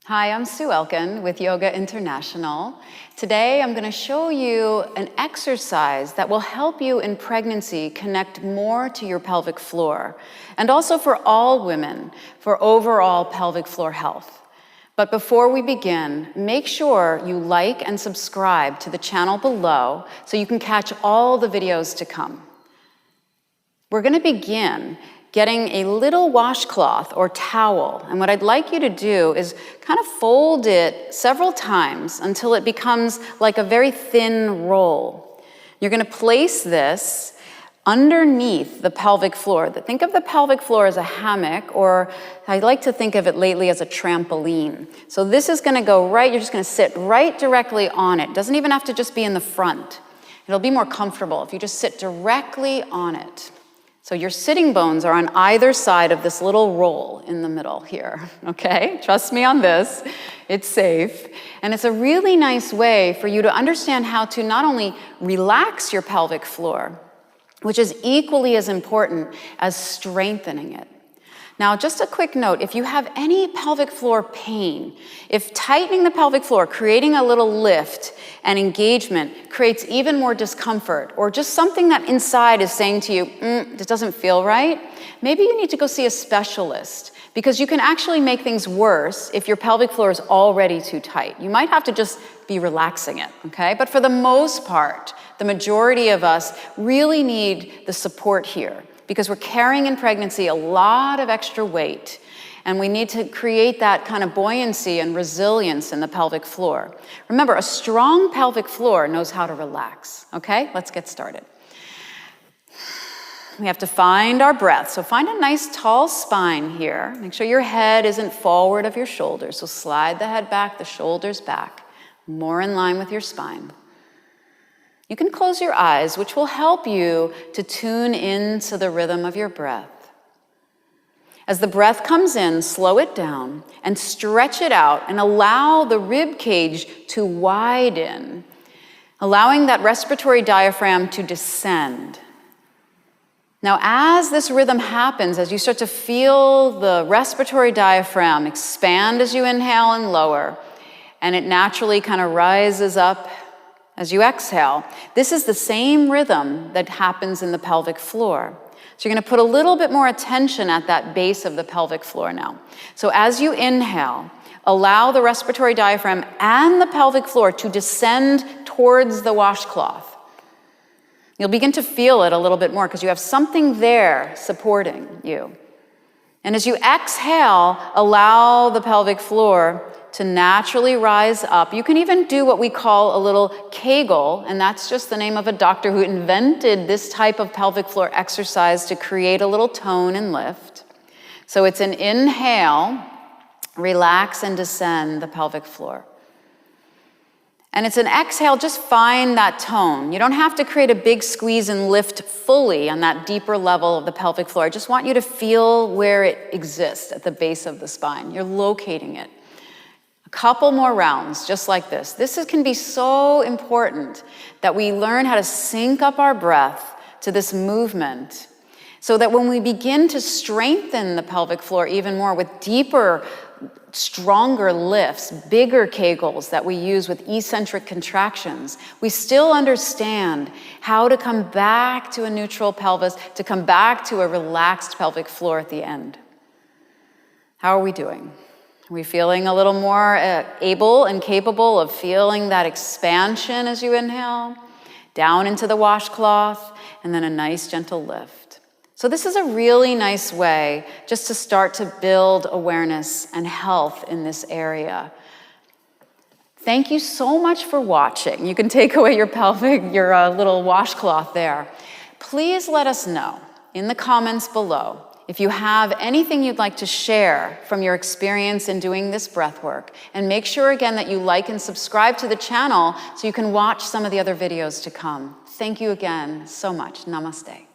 Hi, I'm Sue Elkind with Yoga International. Today I'm going to show you an exercise that will help you in pregnancy connect more to your pelvic floor, and also for all women for overall pelvic floor health. But before we begin, make sure you like and subscribe to the channel below so you can catch all the videos to come. We're going to begin getting a little washcloth or towel, and what I'd like you to do is kind of fold it several times until it becomes like a very thin roll. You're going to place this underneath the pelvic floor. Think of the pelvic floor as a hammock, or I like to think of it lately as a trampoline. So this is going to go right, you're just going to sit right directly on it. It doesn't even have to just be in the front. It'll be more comfortable if you just sit directly on it. So your sitting bones are on either side of this little roll in the middle here, okay? Trust me on this, it's safe. And it's a really nice way for you to understand how to not only relax your pelvic floor, which is equally as important as strengthening it. Now, just a quick note, if you have any pelvic floor pain, if tightening the pelvic floor, creating a little lift and engagement creates even more discomfort, or just something that inside is saying to you, this doesn't feel right, maybe you need to go see a specialist, because you can actually make things worse if your pelvic floor is already too tight. You might have to just be relaxing it, okay? But for the most part, the majority of us really need the support here, because we're carrying in pregnancy a lot of extra weight, and we need to create that kind of buoyancy and resilience in the pelvic floor. Remember, a strong pelvic floor knows how to relax, okay? Let's get started. We have to find our breath. So find a nice tall spine here. Make sure your head isn't forward of your shoulders. So slide the head back, the shoulders back, more in line with your spine. You can close your eyes, which will help you to tune into the rhythm of your breath. As the breath comes in, slow it down and stretch it out and allow the rib cage to widen, allowing that respiratory diaphragm to descend. Now, as this rhythm happens, as you start to feel the respiratory diaphragm expand as you inhale and lower, and it naturally kind of rises up as you exhale, this is the same rhythm that happens in the pelvic floor. So you're going to put a little bit more attention at that base of the pelvic floor now. So as you inhale, allow the respiratory diaphragm and the pelvic floor to descend towards the washcloth. You'll begin to feel it a little bit more because you have something there supporting you. And as you exhale, allow the pelvic floor to naturally rise up. You can even do what we call a little Kegel, and that's just the name of a doctor who invented this type of pelvic floor exercise to create a little tone and lift. So it's an inhale, relax and descend the pelvic floor. And it's an exhale, just find that tone. You don't have to create a big squeeze and lift fully on that deeper level of the pelvic floor. I just want you to feel where it exists at the base of the spine. You're locating it. A couple more rounds, just like this. This can be so important that we learn how to sync up our breath to this movement, so that when we begin to strengthen the pelvic floor even more with deeper, stronger lifts, bigger Kegels that we use with eccentric contractions, we still understand how to come back to a neutral pelvis, to come back to a relaxed pelvic floor at the end. How are we doing? Are we feeling a little more able and capable of feeling that expansion as you inhale, down into the washcloth, and then a nice gentle lift? So this is a really nice way just to start to build awareness and health in this area. Thank you so much for watching. You can take away your little washcloth there. Please let us know in the comments below if you have anything you'd like to share from your experience in doing this breath work. And make sure again that you like and subscribe to the channel so you can watch some of the other videos to come. Thank you again so much. Namaste.